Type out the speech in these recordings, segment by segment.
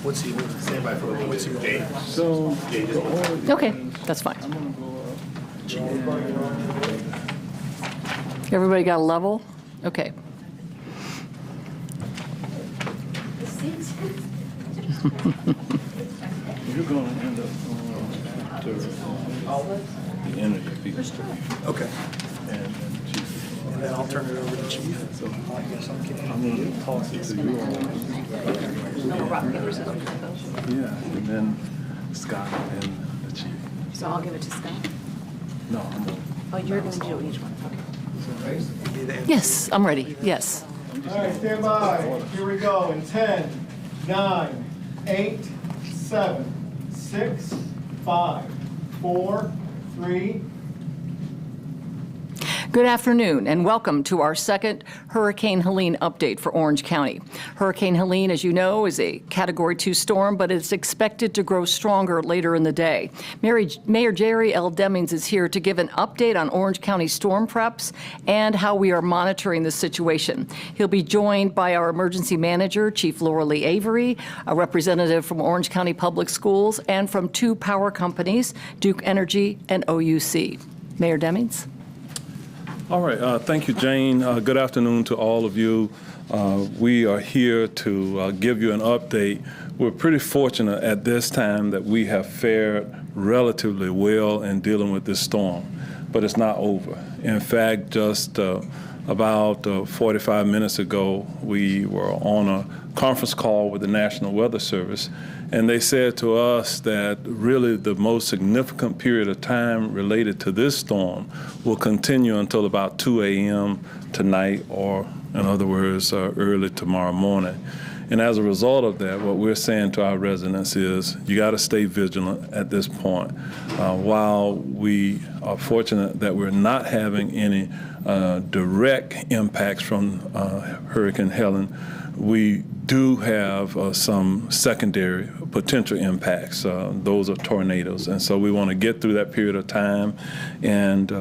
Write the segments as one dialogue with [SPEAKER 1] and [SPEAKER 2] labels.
[SPEAKER 1] What's he stand by for a little bit? Jane.
[SPEAKER 2] So,
[SPEAKER 3] Okay, that's fine. Everybody got a level? Okay.
[SPEAKER 2] you're going to end up to the energy piece.
[SPEAKER 1] Okay.
[SPEAKER 2] And chief.
[SPEAKER 1] And then I'll turn it over to Chief. So I guess I'm
[SPEAKER 2] I'm going to toss it to you all. Yeah, and then Scott and the chief.
[SPEAKER 4] So I'll give it to Scott?
[SPEAKER 2] No, I'm going.
[SPEAKER 4] Oh, you're going to do each one, okay.
[SPEAKER 3] Yes, I'm ready. Yes.
[SPEAKER 5] All right, stand by. Here we go. In 10, 9, 8, 7, 6, 5, 4, 3.
[SPEAKER 3] Good afternoon and welcome to our second Hurricane Helene update for Orange County. Hurricane Helene, as you know, is a Category 2 storm, but it's expected to grow stronger later in the day. Mayor Jerry L. Demings is here to give an update on Orange County storm preps and how we are monitoring the situation. He'll be joined by our emergency manager, Chief Laura Lee Avery, a representative from Orange County Public Schools, and from two power companies, Duke Energy and OUC. Mayor Demings.
[SPEAKER 2] All right, thank you, Jane. Good afternoon to all of you. We are here to give you an update. We're pretty fortunate at this time that we have fared relatively well in dealing with this storm, but it's not over. In fact, just about 45 minutes ago, we were on a conference call with the National Weather Service, and they said to us that really the most significant period of time related to this storm will continue until about 2 a.m. tonight, or in other words, early tomorrow morning. And as a result of that, what we're saying to our residents is you got to stay vigilant at this point. While we are fortunate that we're not having any direct impacts from Hurricane Helen, we do have some secondary potential impacts. Those are tornadoes. And so we want to get through that period of time. And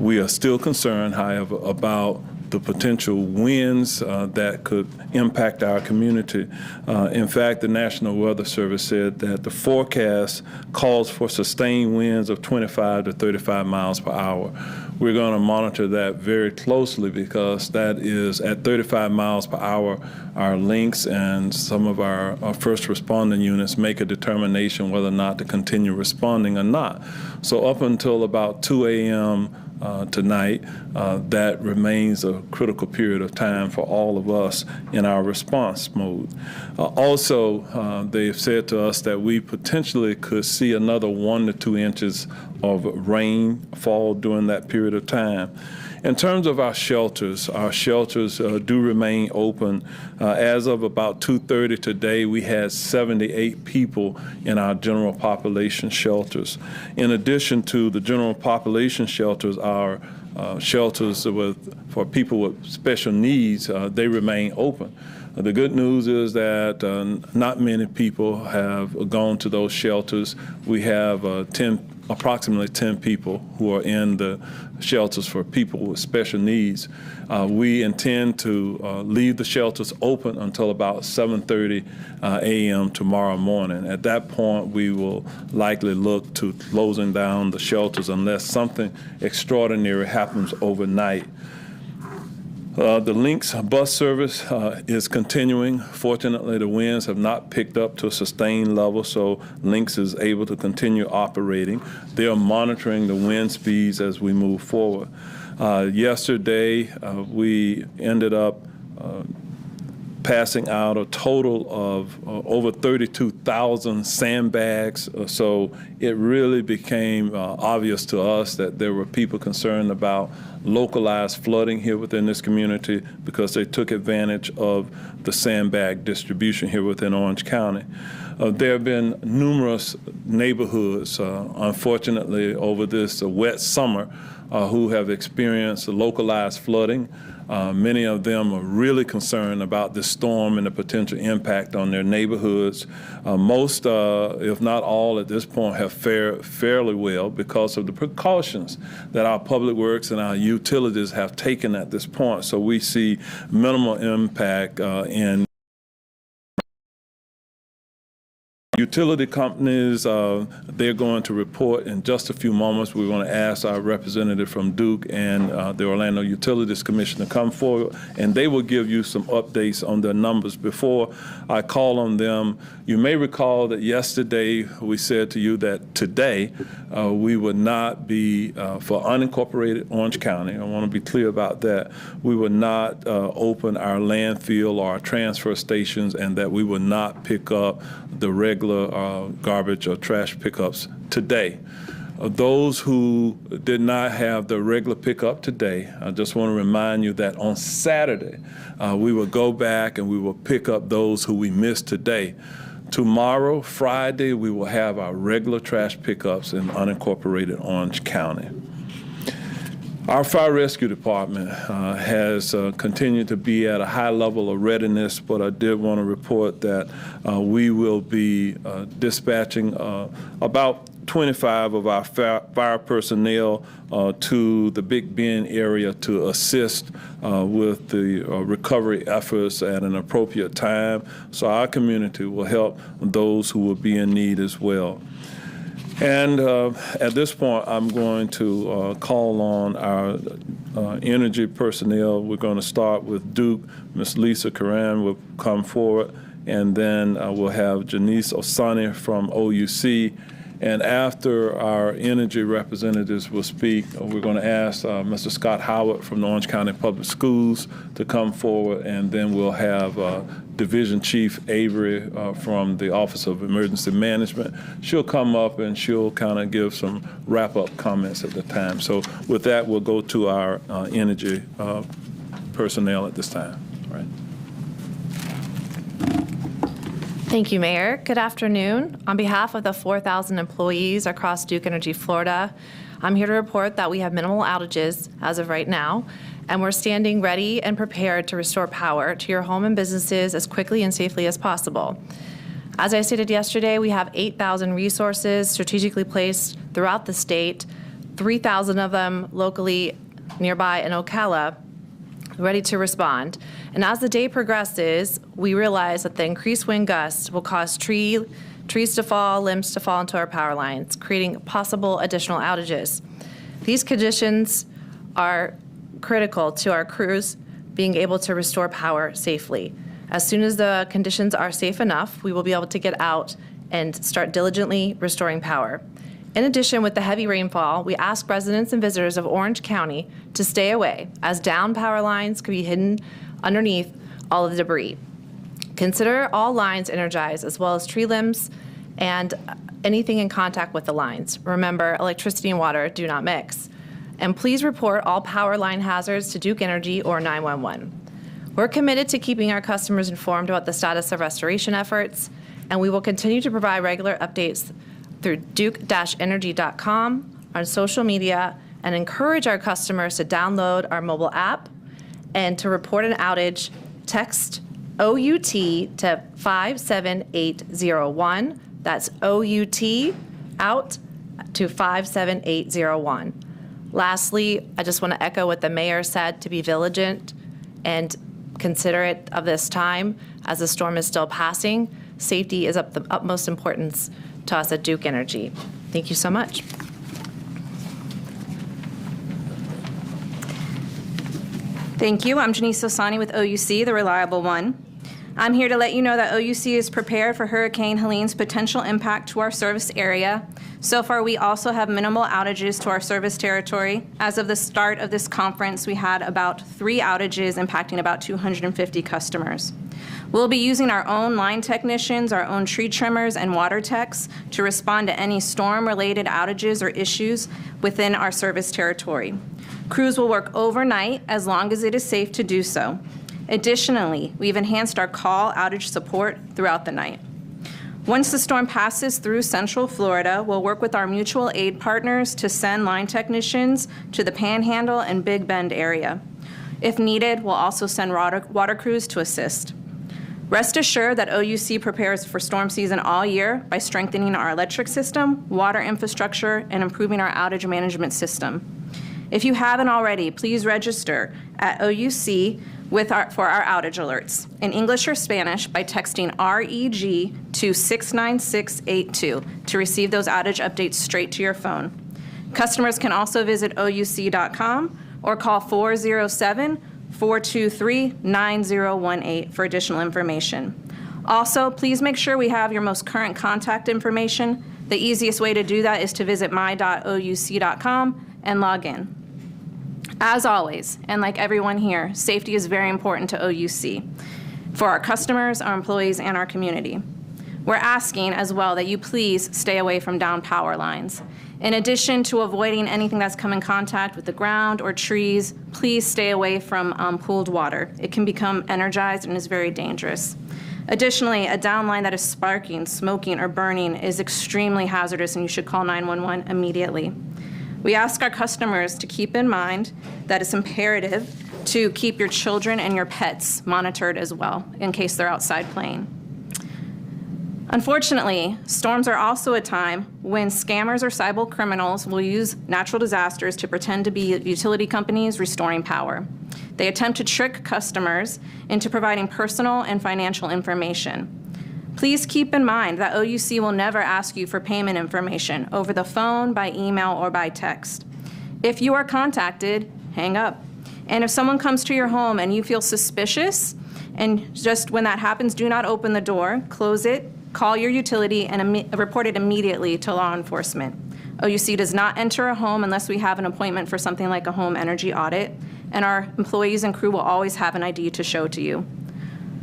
[SPEAKER 2] we are still concerned, however, about the potential winds that could impact our community. In fact, the National Weather Service said that the forecast calls for sustained winds of 25 to 35 miles per hour. We're going to monitor that very closely because that is at 35 miles per hour. Our links and some of our first responding units make a determination whether or not to continue responding or not. So up until about 2 a.m. Tonight, that remains a critical period of time for all of us in our response mode. Also, they've said to us that we potentially could see another 1 to 2 inches of rain fall during that period of time. In terms of our shelters do remain open. As of about 2:30 today, we had 78 people in our general population shelters. In addition to the general population shelters, our shelters for people with special needs, they remain open. The good news is that not many people have gone to those shelters. We have approximately 10 people who are in the shelters for people with special needs. We intend to leave the shelters open until about 7:30 a.m. tomorrow morning. At that point, we will likely look to closing down the shelters unless something extraordinary happens overnight. The Lynx bus service is continuing. Fortunately, the winds have not picked up to a sustained level, so Lynx is able to continue operating. They are monitoring the wind speeds as we move forward. Yesterday, we ended up passing out a total of over 32,000 sandbags. So it really became obvious to us that there were people concerned about localized flooding here within this community because they took advantage of the sandbag distribution here within Orange County. There have been numerous neighborhoods, unfortunately, over this wet summer who have experienced localized flooding. Many of them are really concerned about this storm and the potential impact on their neighborhoods. Most, if not all at this point, have fared fairly well because of the precautions that our public works and our utilities have taken at this point. So we see minimal impact in Utility companies, they're going to report in just a few moments. We're going to ask our representative from Duke and the Orlando Utilities Commission to come forward, and they will give you some updates on their numbers. Before I call on them, you may recall that yesterday we said to you that today we would not be, for unincorporated Orange County, I want to be clear about that, we would not open our landfill or our transfer stations, and that we would not pick up the regular garbage or trash pickups today. Those who did not have the regular pickup today, I just want to remind you that on Saturday, we will go back and we will pick up those who we missed today. Tomorrow, Friday, we will have our regular trash pickups in unincorporated Orange County. Our fire rescue department has continued to be at a high level of readiness, but I did want to report that we will be dispatching about 25 of our fire personnel to the Big Bend area to assist with the recovery efforts at an appropriate time, so our community will help those who will be in need as well. And at this point, I'm going to call on our energy personnel. We're going to start with Duke. Ms. Lisa Karan will come forward, and then we'll have Janice Osani from OUC. And after our energy representatives will speak, we're going to ask Mr. Scott Howard from the Orange County Public Schools to come forward, and then we'll have Division Chief Avery from the Office of Emergency Management. She'll come up and she'll kind of give some wrap-up comments at the time. So with that, we'll go to our energy personnel at this time. All right.
[SPEAKER 6] Thank you, Mayor. Good afternoon. On behalf of the 4,000 employees across Duke Energy Florida, I'm here to report that we have minimal outages as of right now, and we're standing ready and prepared to restore power to your home and businesses as quickly and safely as possible. As I stated yesterday, we have 8,000 resources strategically placed throughout the state, 3,000 of them locally nearby in Ocala, ready to respond. And as the day progresses, we realize that the increased wind gusts will cause trees to fall, limbs to fall into our power lines, creating possible additional outages. These conditions are critical to our crews being able to restore power safely. As soon as the conditions are safe enough, we will be able to get out and start diligently restoring power. In addition, with the heavy rainfall, we ask residents and visitors of Orange County to stay away, as downed power lines could be hidden underneath all of the debris. Consider all lines energized, as well as tree limbs and anything in contact with the lines. Remember, electricity and water do not mix. And please report all power line hazards to Duke Energy or 911. We're committed to keeping our customers informed about the status of restoration efforts, and we will continue to provide regular updates through duke-energy.com, on social media, and encourage our customers to download our mobile app, and to report an outage, text OUT to 57801. That's OUT out to 57801. Lastly, I just want to echo what the mayor said, to be vigilant and considerate of this time as the storm is still passing. Safety is of the utmost importance to us at Duke Energy. Thank you so much.
[SPEAKER 7] Thank you. I'm Janice Osani with OUC, the reliable one. I'm here to let you know that OUC is prepared for Hurricane Helene's potential impact to our service area. So far, we also have minimal outages to our service territory. As of the start of this conference, we had about 3 outages impacting about 250 customers. We'll be using our own line technicians, our own tree trimmers, and water techs to respond to any storm-related outages or issues within our service territory. Crews will work overnight as long as it is safe to do so. Additionally, we've enhanced our call outage support throughout the night. Once the storm passes through Central Florida, we'll work with our mutual aid partners to send line technicians to the Panhandle and Big Bend area. If needed, we'll also send water crews to assist. Rest assured that OUC prepares for storm season all year by strengthening our electric system, water infrastructure, and improving our outage management system. If you haven't already, please register at OUC for our outage alerts in English or Spanish by texting REG to 69682 to receive those outage updates straight to your phone. Customers can also visit ouc.com or call 407-423-9018 for additional information. Also, please make sure we have your most current contact information. The easiest way to do that is to visit my.ouc.com and log in. As always, and like everyone here, safety is very important to OUC for our customers, our employees, and our community. We're asking as well that you please stay away from downed power lines. In addition to avoiding anything that's come in contact with the ground or trees, please stay away from pooled water. It can become energized and is very dangerous. Additionally, a down line that is sparking, smoking, or burning is extremely hazardous, and you should call 911 immediately. We ask our customers to keep in mind that it's imperative to keep your children and your pets monitored as well in case they're outside playing. Unfortunately, storms are also a time when scammers or cyber criminals will use natural disasters to pretend to be utility companies restoring power. They attempt to trick customers into providing personal and financial information. Please keep in mind that OUC will never ask you for payment information over the phone, by email, or by text. If you are contacted, hang up. And if someone comes to your home and you feel suspicious, and just when that happens, do not open the door, close it, call your utility, and report it immediately to law enforcement. OUC does not enter a home unless we have an appointment for something like a home energy audit, and our employees and crew will always have an ID to show to you.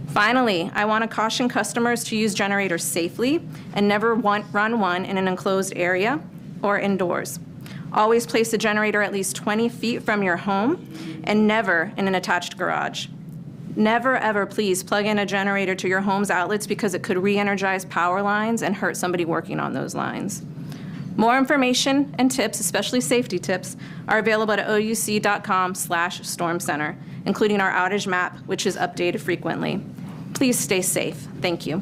[SPEAKER 7] Finally, I want to caution customers to use generators safely and never run one in an enclosed area or indoors. Always place the generator at least 20 feet from your home and never in an attached garage. Never, ever, please plug in a generator to your home's outlets because it could re-energize power lines and hurt somebody working on those lines. More information and tips, especially safety tips, are available at ouc.com/storm center, including our outage map, which is updated frequently. Please stay safe. Thank you.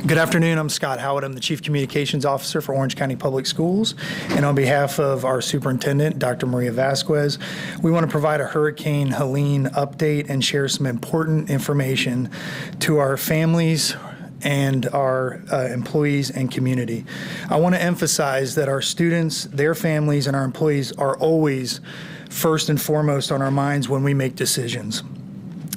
[SPEAKER 1] Good afternoon. I'm Scott Howard. I'm the Chief Communications Officer for Orange County Public Schools. And on behalf of our Superintendent, Dr. Maria Vasquez, we want to provide a Hurricane Helene update and share some important information to our families and our employees and community. I want to emphasize that our students, their families, and our employees are always first and foremost on our minds when we make decisions.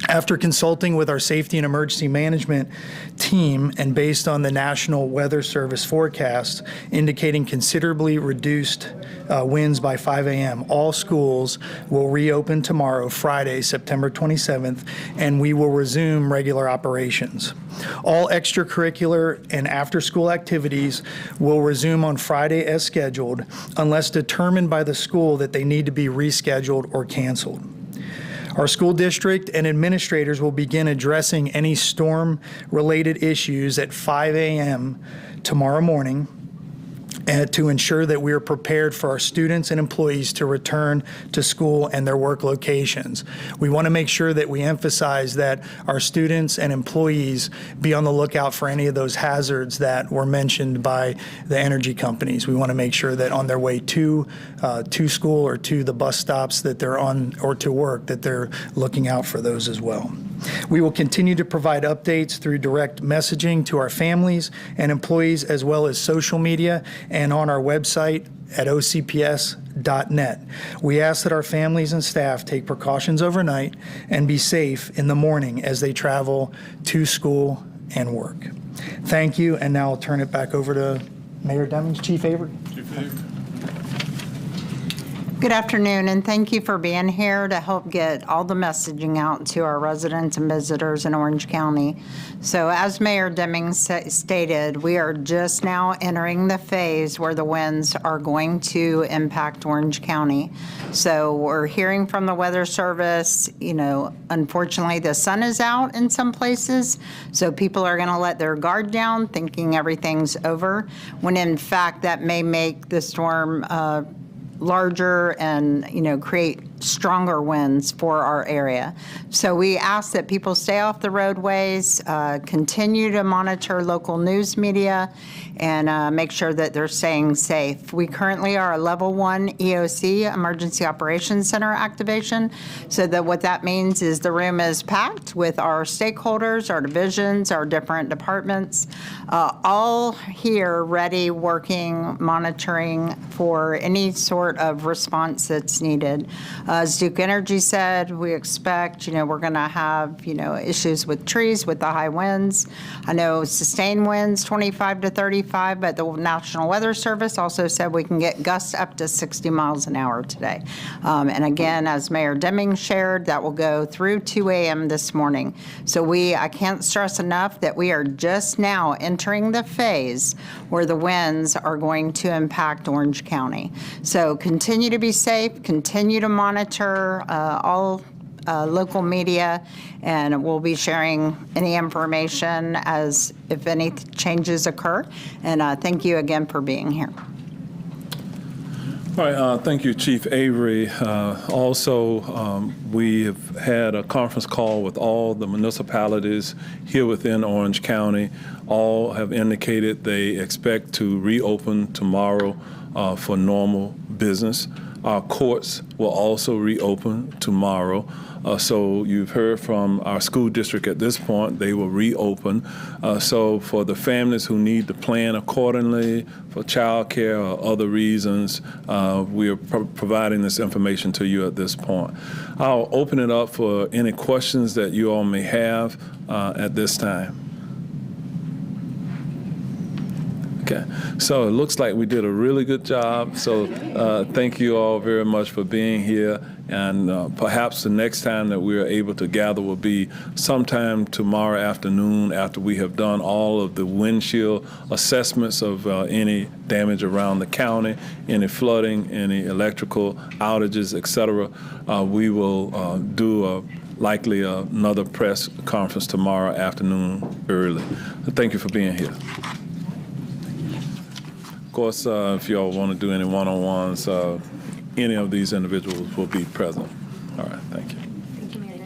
[SPEAKER 1] After consulting with our safety and emergency management team and based on the National Weather Service forecast indicating considerably reduced winds by 5 a.m., all schools will reopen tomorrow, Friday, September 27th, and we will resume regular operations. All extracurricular and after-school activities will resume on Friday as scheduled, unless determined by the school that they need to be rescheduled or canceled. Our school district and administrators will begin addressing any storm-related issues at 5 a.m. tomorrow morning to ensure that we are prepared for our students and employees to return to school and their work locations. We want to make sure that we emphasize that our students and employees be on the lookout for any of those hazards that were mentioned by the energy companies. We want to make sure that on their way to school or to the bus stops that they're on, or to work, that they're looking out for those as well. We will continue to provide updates through direct messaging to our families and employees, as well as social media and on our website at ocps.net. We ask that our families and staff take precautions overnight and be safe in the morning as they travel to school and work. Thank you, and now I'll turn it back over to Mayor Demings. Chief Avery.
[SPEAKER 8] Good afternoon, and thank you for being here to help get all the messaging out to our residents and visitors in Orange County. So as Mayor Demings stated, we are just now entering the phase where the winds are going to impact Orange County. So we're hearing from the Weather Service, unfortunately the sun is out in some places, so people are going to let their guard down thinking everything's over, when in fact that may make the storm larger and create stronger winds for our area. So we ask that people stay off the roadways, continue to monitor local news media, and make sure that they're staying safe. We currently are a level 1 EOC, Emergency Operations Center activation, so that what that means is the room is packed with our stakeholders, our divisions, our different departments, all here ready, working, monitoring for any sort of response that's needed. As Duke Energy said, we expect, we're going to have, issues with trees with the high winds. I know sustained winds, 25 to 35, but the National Weather Service also said we can get gusts up to 60 miles an hour today. And again, as Mayor Deming shared, that will go through 2 a.m. this morning. So I can't stress enough that we are just now entering the phase where the winds are going to impact Orange County. So continue to be safe, continue to monitor all local media, and we'll be sharing any information as if any changes occur. And thank you again for being here.
[SPEAKER 2] All right, thank you, Chief Avery. Also, we have had a conference call with all the municipalities here within Orange County. All have indicated they expect to reopen tomorrow for normal business. Our courts will also reopen tomorrow. So you've heard from our school district at this point, they will reopen. So for the families who need to plan accordingly for childcare or other reasons, we are providing this information to you at this point. I'll open it up for any questions that you all may have at this time. Okay, so it looks like we did a really good job. So thank you all very much for being here. And perhaps the next time that we are able to gather will be sometime tomorrow afternoon after we have done all of the windshield assessments of any damage around the county, any flooding, any electrical outages, et cetera. We will do likely another press conference tomorrow afternoon early. Thank you for being here. Of course, if you all want to do any one-on-ones, any of these individuals will be present. All right, thank you.
[SPEAKER 7] Thank you, Mayor.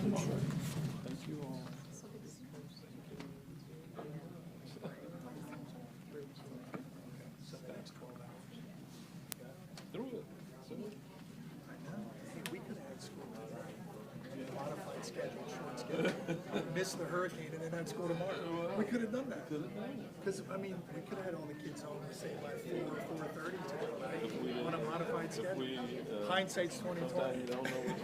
[SPEAKER 9] Missed the hurricane and then had school tomorrow. We could have done that. Because, we could have had all the kids home, say, by 4:30 today, right? On a modified schedule. Hindsight's 20/20.